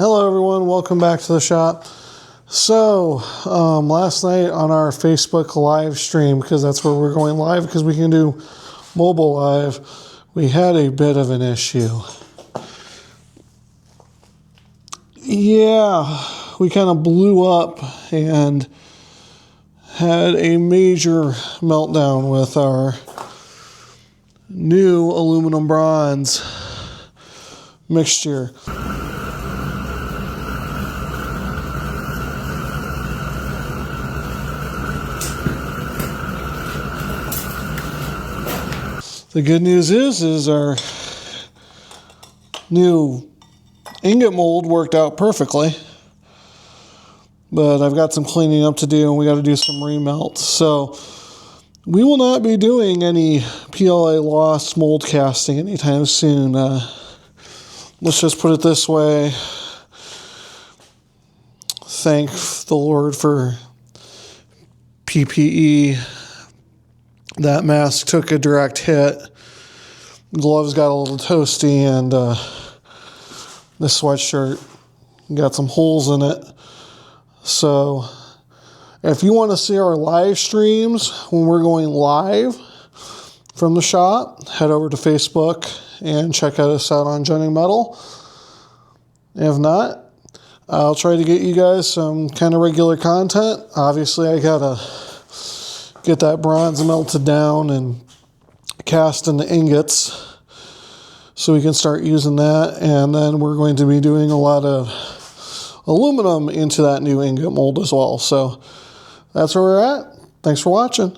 Hello everyone, welcome back to the shop. So, last night on our Facebook live stream, because that's where we're going live, because we can do mobile live, we had a bit of an issue. Yeah, we kind of blew up and had a major meltdown with our new aluminum bronze mixture. The good news is our new ingot mold worked out perfectly, but I've got some cleaning up to do and we got to do some remelt. So we will not be doing any PLA lost mold casting anytime soon. Let's just put it this way. Thank the Lord for PPE. That mask took a direct hit. Gloves got a little toasty, and this sweatshirt got some holes in it. So if you want to see our live streams when we're going live from the shop, head over to Facebook and check us out on Jutting Metal. If not, I'll try to get you guys some kind of regular content. Obviously, I gotta get that bronze melted down and cast into ingots so we can start using that. And then we're going to be doing a lot of aluminum into that new ingot mold as well. So that's where we're at. Thanks for watching.